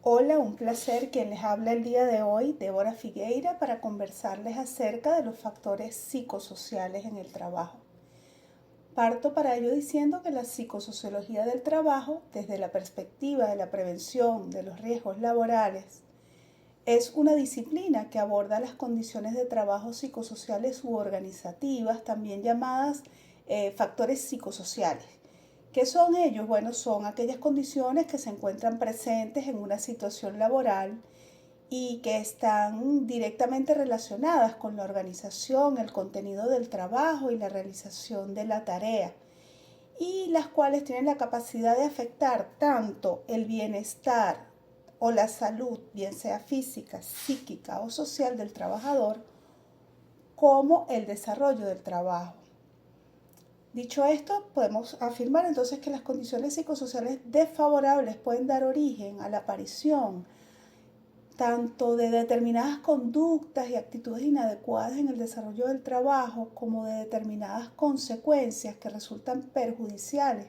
Hola, un placer. Quien les habla el día de hoy, Débora Figueira, para conversarles acerca de los factores psicosociales en el trabajo. Parto para ello diciendo que la psicosociología del trabajo, desde la perspectiva de la prevención de los riesgos laborales, es una disciplina que aborda las condiciones de trabajo psicosociales u organizativas, también llamadas factores psicosociales. ¿Qué son ellos? Bueno, son aquellas condiciones que se encuentran presentes en una situación laboral y que están directamente relacionadas con la organización, el contenido del trabajo y la realización de la tarea, y las cuales tienen la capacidad de afectar tanto el bienestar o la salud, bien sea física, psíquica o social del trabajador, como el desarrollo del trabajo. Dicho esto, podemos afirmar entonces que las condiciones psicosociales desfavorables pueden dar origen a la aparición tanto de determinadas conductas y actitudes inadecuadas en el desarrollo del trabajo como de determinadas consecuencias que resultan perjudiciales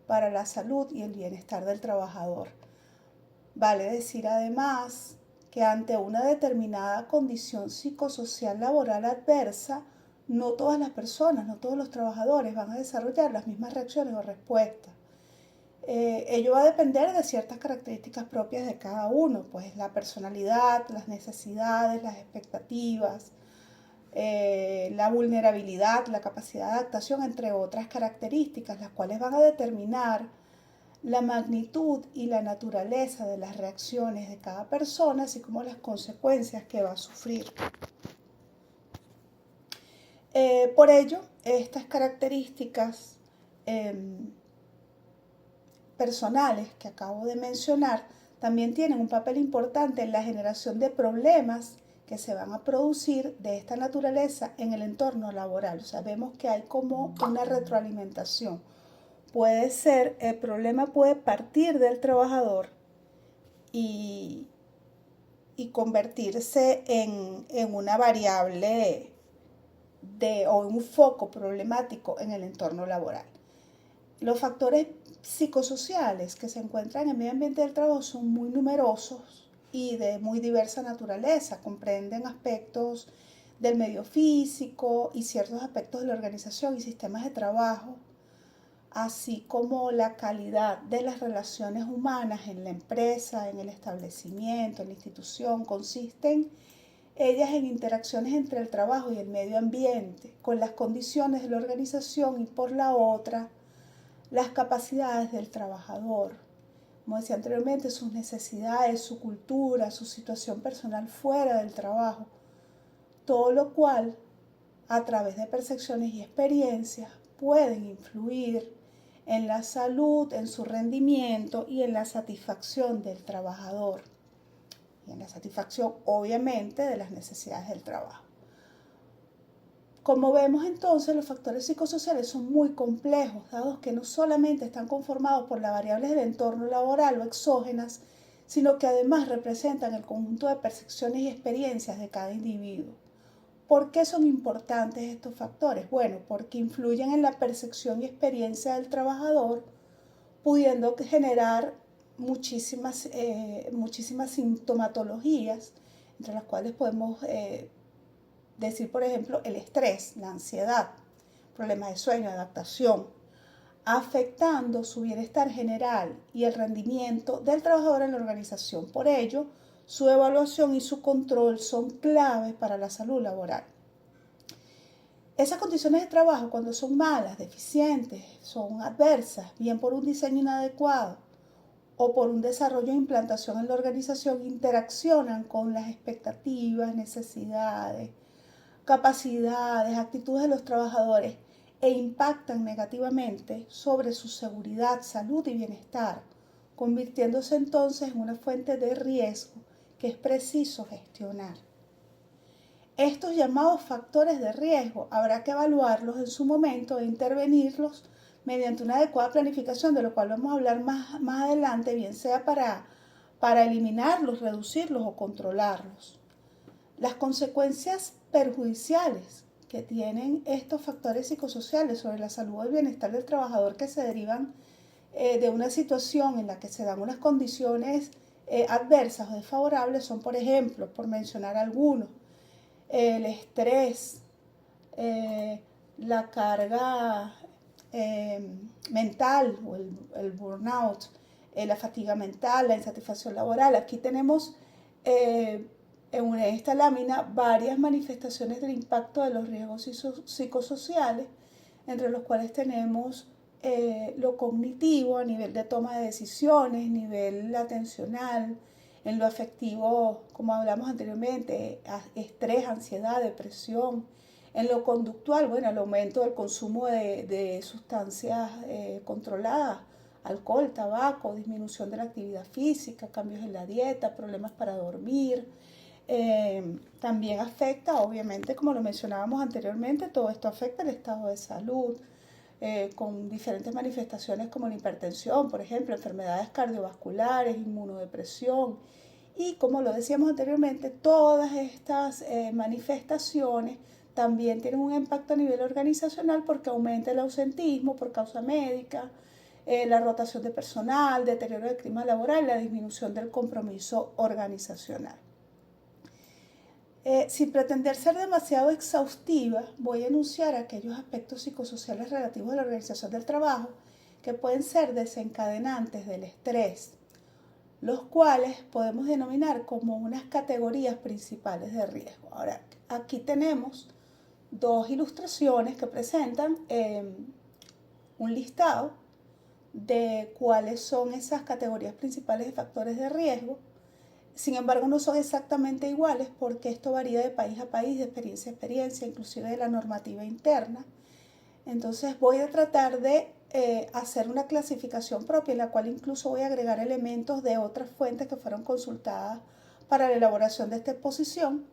para la salud y el bienestar del trabajador. Vale decir además que ante una determinada condición psicosocial laboral adversa, no todas las personas, no todos los trabajadores van a desarrollar las mismas reacciones o respuestas. Ello va a depender de ciertas características propias de cada uno, pues la personalidad, las necesidades, las expectativas, la vulnerabilidad, la capacidad de adaptación, entre otras características, las cuales van a determinar la magnitud y la naturaleza de las reacciones de cada persona, así como las consecuencias que va a sufrir. Por ello, estas características personales que acabo de mencionar también tienen un papel importante en la generación de problemas que se van a producir de esta naturaleza en el entorno laboral. O sea, vemos que hay como una retroalimentación. Puede ser, el problema puede partir del trabajador y, y convertirse en una variable o un foco problemático en el entorno laboral. Los factores psicosociales que se encuentran en el medio ambiente del trabajo son muy numerosos y de muy diversa naturaleza. Comprenden aspectos del medio físico y ciertos aspectos de la organización y sistemas de trabajo, así como la calidad de las relaciones humanas en la empresa, en el establecimiento, en la institución. Consisten ellas en interacciones entre el trabajo y el medio ambiente, con las condiciones de la organización y por la otra, las capacidades del trabajador. Como decía anteriormente, sus necesidades, su cultura, su situación personal fuera del trabajo. Todo lo cual, a través de percepciones y experiencias, pueden influir en la salud, en su rendimiento y en la satisfacción del trabajador. Y en la satisfacción, obviamente, de las necesidades del trabajo. Como vemos entonces, los factores psicosociales son muy complejos, dado que no solamente están conformados por las variables del entorno laboral o exógenas, sino que además representan el conjunto de percepciones y experiencias de cada individuo. ¿Por qué son importantes estos factores? Bueno, porque influyen en la percepción y experiencia del trabajador, pudiendo generar muchísimas sintomatologías, entre las cuales podemos decir, por ejemplo, el estrés, la ansiedad, problemas de sueño, adaptación, afectando su bienestar general y el rendimiento del trabajador en la organización. Por ello, su evaluación y su control son claves para la salud laboral. Esas condiciones de trabajo, cuando son malas, deficientes, son adversas, bien por un diseño inadecuado o por un desarrollo e implantación en la organización, interaccionan con las expectativas, necesidades, capacidades, actitudes de los trabajadores e impactan negativamente sobre su seguridad, salud y bienestar, convirtiéndose entonces en una fuente de riesgo que es preciso gestionar. Estos llamados factores de riesgo habrá que evaluarlos en su momento e intervenirlos mediante una adecuada planificación, de lo cual vamos a hablar más adelante, bien sea para eliminarlos, reducirlos o controlarlos. Las consecuencias perjudiciales que tienen estos factores psicosociales sobre la salud o el bienestar del trabajador, que se derivan de una situación en la que se dan unas condiciones adversas o desfavorables son, por ejemplo, por mencionar algunos, el estrés, la carga mental o el burnout, la fatiga mental, la insatisfacción laboral. Aquí tenemos en esta lámina varias manifestaciones del impacto de los riesgos psicosociales, entre los cuales tenemos lo cognitivo a nivel de toma de decisiones, nivel atencional, en lo afectivo, como hablamos anteriormente, estrés, ansiedad, depresión. En lo conductual, bueno, el aumento del consumo de sustancias controladas, alcohol, tabaco, disminución de la actividad física, cambios en la dieta, problemas para dormir. También afecta, obviamente, como lo mencionábamos anteriormente, todo esto afecta el estado de salud, con diferentes manifestaciones como la hipertensión, por ejemplo, enfermedades cardiovasculares, inmunodepresión. Y como lo decíamos anteriormente, todas estas manifestaciones también tienen un impacto a nivel organizacional porque aumenta el ausentismo por causa médica, la rotación de personal, deterioro del clima laboral y la disminución del compromiso organizacional. Sin pretender ser demasiado exhaustiva, voy a enunciar aquellos aspectos psicosociales relativos a la organización del trabajo que pueden ser desencadenantes del estrés, los cuales podemos denominar como unas categorías principales de riesgo. Ahora, aquí tenemos dos ilustraciones que presentan un listado de cuáles son esas categorías principales de factores de riesgo. Sin embargo, no son exactamente iguales porque esto varía de país a país, de experiencia a experiencia, inclusive de la normativa interna. Entonces voy a tratar de hacer una clasificación propia en la cual incluso voy a agregar elementos de otras fuentes que fueron consultadas para la elaboración de esta exposición,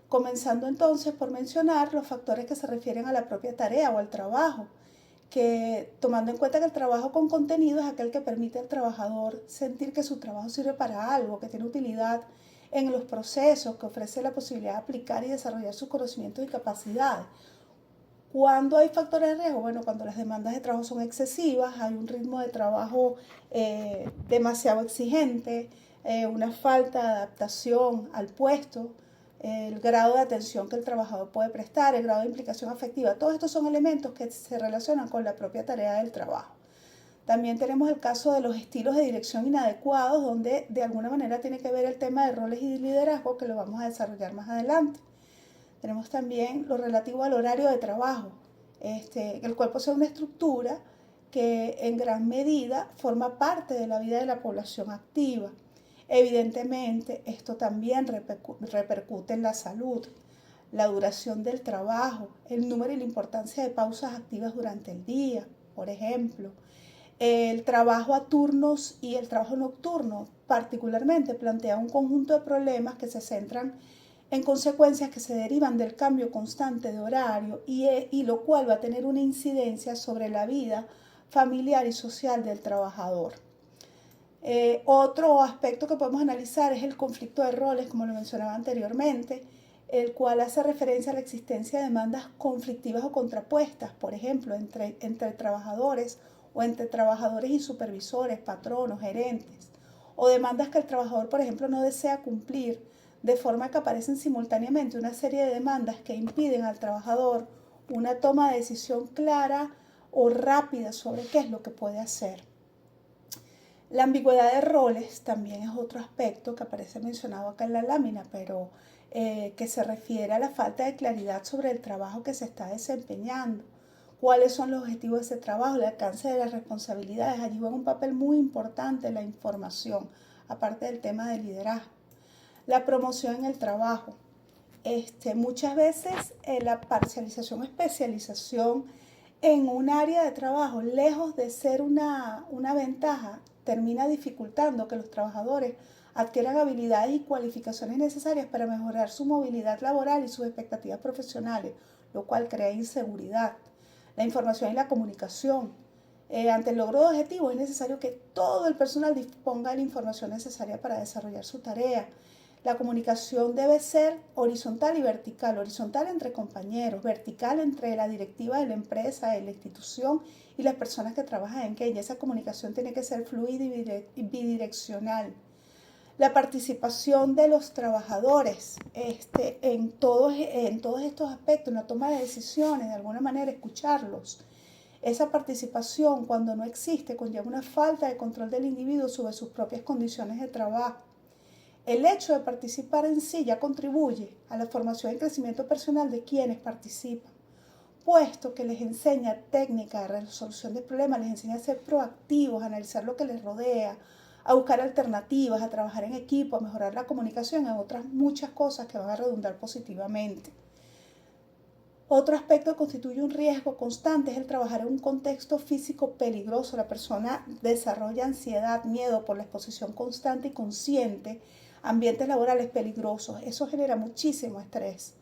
comenzando entonces por mencionar los factores que se refieren a la propia tarea o al trabajo, que tomando en cuenta que el trabajo con contenido es aquel que permite al trabajador sentir que su trabajo sirve para algo, que tiene utilidad en los procesos, que ofrece la posibilidad de aplicar y desarrollar sus conocimientos y capacidades. ¿Cuándo hay factores de riesgo? Bueno, cuando las demandas de trabajo son excesivas, hay un ritmo de trabajo demasiado exigente, una falta de adaptación al puesto, el grado de atención que el trabajador puede prestar, el grado de implicación afectiva. Todos estos son elementos que se relacionan con la propia tarea del trabajo. También tenemos el caso de los estilos de dirección inadecuados, donde de alguna manera tiene que ver el tema de roles y liderazgo, que lo vamos a desarrollar más adelante. Tenemos también lo relativo al horario de trabajo, el cual posee una estructura que en gran medida forma parte de la vida de la población activa. Evidentemente, esto también repercute en la salud, la duración del trabajo, el número y la importancia de pausas activas durante el día, por ejemplo. El trabajo a turnos y el trabajo nocturno particularmente plantea un conjunto de problemas que se centran en consecuencias que se derivan del cambio constante de horario y lo cual va a tener una incidencia sobre la vida familiar y social del trabajador. Otro aspecto que podemos analizar es el conflicto de roles, como lo mencionaba anteriormente, el cual hace referencia a la existencia de demandas conflictivas o contrapuestas, por ejemplo, entre trabajadores o entre trabajadores y supervisores, patronos, gerentes, o demandas que el trabajador, por ejemplo, no desea cumplir, de forma que aparecen simultáneamente una serie de demandas que impiden al trabajador una toma de decisión clara o rápida sobre qué es lo que puede hacer. La ambigüedad de roles también es otro aspecto que aparece mencionado acá en la lámina, pero que se refiere a la falta de claridad sobre el trabajo que se está desempeñando, cuáles son los objetivos de ese trabajo, el alcance de las responsabilidades. Allí juega un papel muy importante la información, aparte del tema del liderazgo. La promoción en el trabajo. Muchas veces la parcialización o especialización en un área de trabajo, lejos de ser una ventaja, termina dificultando que los trabajadores adquieran habilidades y cualificaciones necesarias para mejorar su movilidad laboral y sus expectativas profesionales, lo cual crea inseguridad. La información y la comunicación. Ante el logro de objetivos es necesario que todo el personal disponga de la información necesaria para desarrollar su tarea. La comunicación debe ser horizontal y vertical, horizontal entre compañeros, vertical entre la directiva de la empresa, de la institución y las personas que trabajan en ella. Esa comunicación tiene que ser fluida y bidireccional. La participación de los trabajadores en todos estos aspectos, en la toma de decisiones, de alguna manera escucharlos. Esa participación, cuando no existe, conlleva una falta de control del individuo sobre sus propias condiciones de trabajo. El hecho de participar en sí ya contribuye a la formación y crecimiento personal de quienes participan, puesto que les enseña técnica de resolución de problemas, les enseña a ser proactivos, a analizar lo que les rodea, a buscar alternativas, a trabajar en equipo, a mejorar la comunicación, a otras muchas cosas que van a redundar positivamente. Otro aspecto que constituye un riesgo constante es el trabajar en un contexto físico peligroso. La persona desarrolla ansiedad, miedo por la exposición constante y consciente a ambientes laborales peligrosos. Eso genera muchísimo estrés.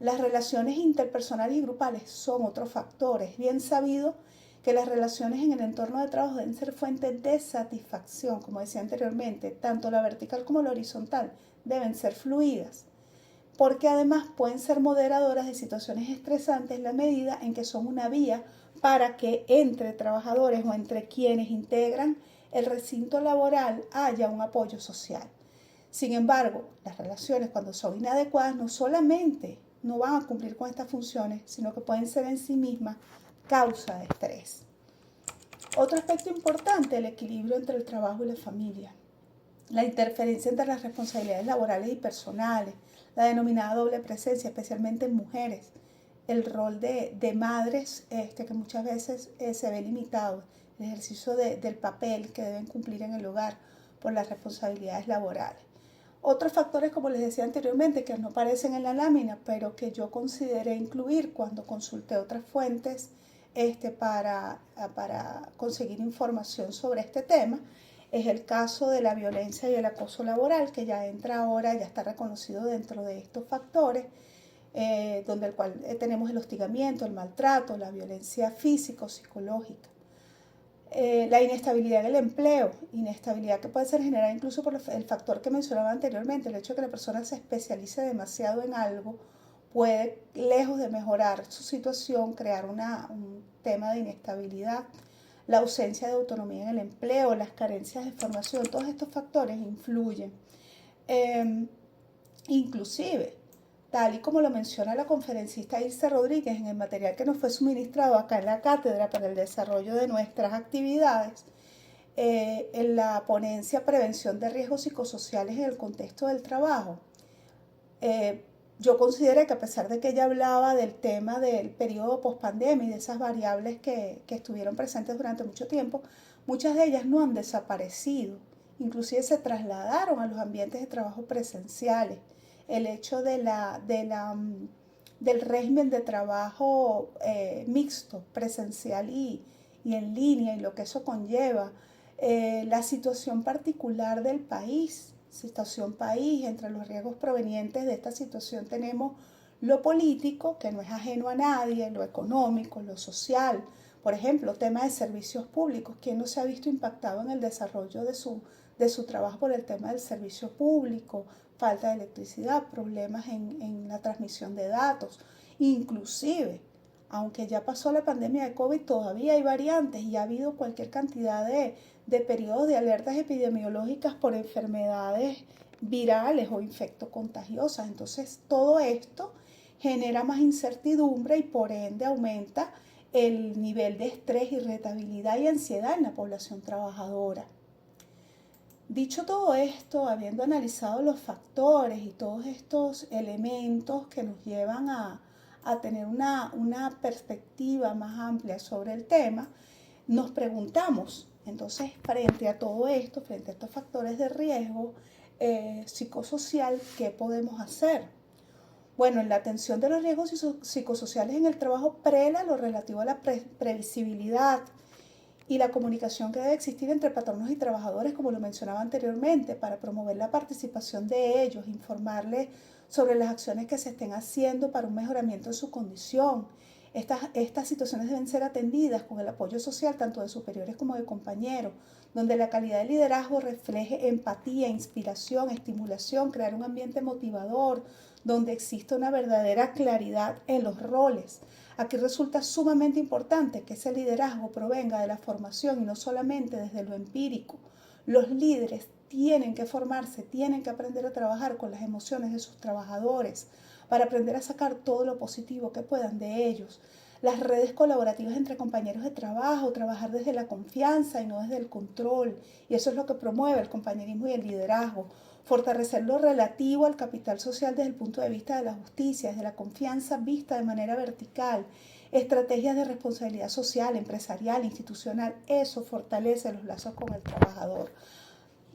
Las relaciones interpersonales y grupales son otros factores. Bien sabido que las relaciones en el entorno de trabajo deben ser fuente de satisfacción, como decía anteriormente, tanto la vertical como la horizontal deben ser fluidas, porque además pueden ser moderadoras de situaciones estresantes en la medida en que son una vía para que entre trabajadores o entre quienes integran el recinto laboral haya un apoyo social. Sin embargo, las relaciones cuando son inadecuadas no solamente no van a cumplir con estas funciones, sino que pueden ser en sí mismas causa de estrés. Otro aspecto importante, el equilibrio entre el trabajo y la familia. La interferencia entre las responsabilidades laborales y personales, la denominada doble presencia, especialmente en mujeres, el rol de madres que muchas veces se ve limitado, el ejercicio del papel que deben cumplir en el hogar por las responsabilidades laborales. Otros factores, como les decía anteriormente, que no aparecen en la lámina, pero que yo consideré incluir cuando consulté otras fuentes para conseguir información sobre este tema, es el caso de la violencia y el acoso laboral, que ya entra ahora, ya está reconocido dentro de estos factores, donde el cual tenemos el hostigamiento, el maltrato, la violencia física, psicológica. La inestabilidad en el empleo, inestabilidad que puede ser generada incluso por el factor que mencionaba anteriormente, el hecho de que la persona se especialice demasiado en algo, puede, lejos de mejorar su situación, crear un tema de inestabilidad. La ausencia de autonomía en el empleo, las carencias de formación, todos estos factores influyen. Inclusive, tal y como lo menciona la conferencista Ilse Rodríguez en el material que nos fue suministrado acá en la cátedra para el desarrollo de nuestras actividades, en la ponencia Prevención de Riesgos Psicosociales en el Contexto del Trabajo, yo considero que a pesar de que ella hablaba del tema del periodo pospandemia y de esas variables que estuvieron presentes durante mucho tiempo, muchas de ellas no han desaparecido, inclusive se trasladaron a los ambientes de trabajo presenciales. El hecho del régimen de trabajo mixto, presencial y en línea, y lo que eso conlleva, la situación particular del país, entre los riesgos provenientes de esta situación tenemos lo político, que no es ajeno a nadie, lo económico, lo social, por ejemplo, tema de servicios públicos, ¿quién no se ha visto impactado en el desarrollo de su trabajo por el tema del servicio público? Falta de electricidad, problemas en la transmisión de datos, inclusive, aunque ya pasó la pandemia de COVID, todavía hay variantes y ha habido cualquier cantidad de periodos de alertas epidemiológicas por enfermedades virales o infectocontagiosas. Entonces, todo esto genera más incertidumbre y por ende aumenta el nivel de estrés, irritabilidad y ansiedad en la población trabajadora. Dicho todo esto, habiendo analizado los factores y todos estos elementos que nos llevan a tener una perspectiva más amplia sobre el tema, nos preguntamos, entonces, frente a todo esto, frente a estos factores de riesgo psicosocial, ¿qué podemos hacer? Bueno, en la atención de los riesgos psicosociales en el trabajo prela lo relativo a la previsibilidad y la comunicación que debe existir entre patronos y trabajadores, como lo mencionaba anteriormente, para promover la participación de ellos, informarles sobre las acciones que se estén haciendo para un mejoramiento de su condición. Estas situaciones deben ser atendidas con el apoyo social tanto de superiores como de compañeros, donde la calidad de liderazgo refleje empatía, inspiración, estimulación, crear un ambiente motivador, donde exista una verdadera claridad en los roles. Aquí resulta sumamente importante que ese liderazgo provenga de la formación y no solamente desde lo empírico. Los líderes tienen que formarse, tienen que aprender a trabajar con las emociones de sus trabajadores para aprender a sacar todo lo positivo que puedan de ellos. Las redes colaborativas entre compañeros de trabajo, trabajar desde la confianza y no desde el control. Y eso es lo que promueve el compañerismo y el liderazgo. Fortalecer lo relativo al capital social desde el punto de vista de la justicia, desde la confianza vista de manera vertical. Estrategias de responsabilidad social, empresarial, institucional. Eso fortalece los lazos con el trabajador.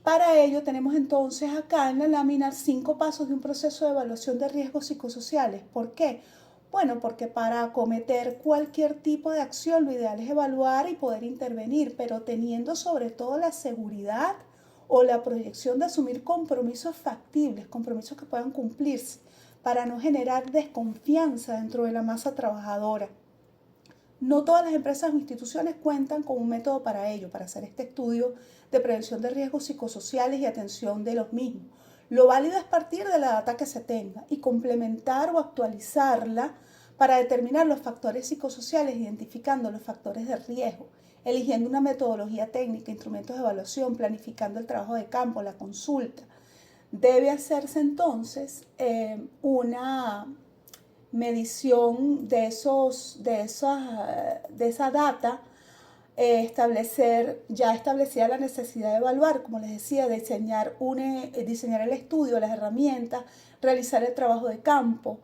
Para ello tenemos entonces acá en la lámina 5 pasos de un proceso de evaluación de riesgos psicosociales. ¿Por qué? Bueno, porque para acometer cualquier tipo de acción lo ideal es evaluar y poder intervenir, pero teniendo sobre todo la seguridad o la proyección de asumir compromisos factibles, compromisos que puedan cumplirse, para no generar desconfianza dentro de la masa trabajadora. No todas las empresas o instituciones cuentan con un método para ello, para hacer este estudio de prevención de riesgos psicosociales y atención de los mismos. Lo válido es partir de la data que se tenga y complementar o actualizarla para determinar los factores psicosociales, identificando los factores de riesgo, eligiendo una metodología técnica, instrumentos de evaluación, planificando el trabajo de campo, la consulta. Debe hacerse entonces una medición de esa data, ya establecida la necesidad de evaluar, como les decía, diseñar el estudio, las herramientas, realizar el trabajo de campo,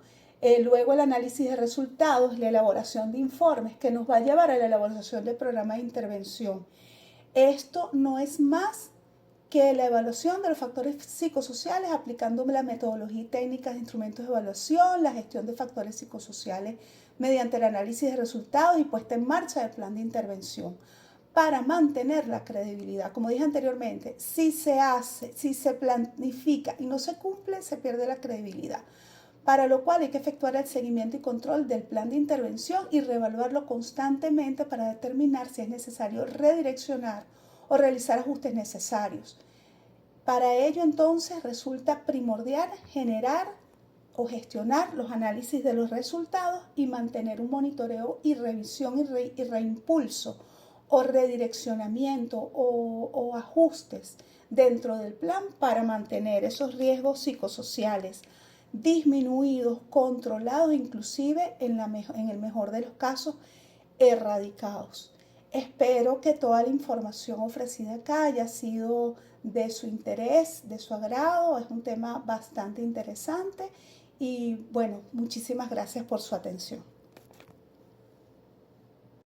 luego el análisis de resultados, la elaboración de informes, que nos va a llevar a la elaboración del programa de intervención. Esto no es más que la evaluación de los factores psicosociales aplicando la metodología y técnicas de instrumentos de evaluación, la gestión de factores psicosociales mediante el análisis de resultados y puesta en marcha del plan de intervención para mantener la credibilidad. Como dije anteriormente, si se hace, si se planifica y no se cumple, se pierde la credibilidad. Para lo cual hay que efectuar el seguimiento y control del plan de intervención y reevaluarlo constantemente para determinar si es necesario redireccionar o realizar ajustes necesarios. Para ello entonces resulta primordial generar o gestionar los análisis de los resultados y mantener un monitoreo y revisión y reimpulso o redireccionamiento o ajustes dentro del plan para mantener esos riesgos psicosociales disminuidos, controlados, inclusive en el mejor de los casos, erradicados. Espero que toda la información ofrecida acá haya sido de su interés, de su agrado. Es un tema bastante interesante y bueno, muchísimas gracias por su atención.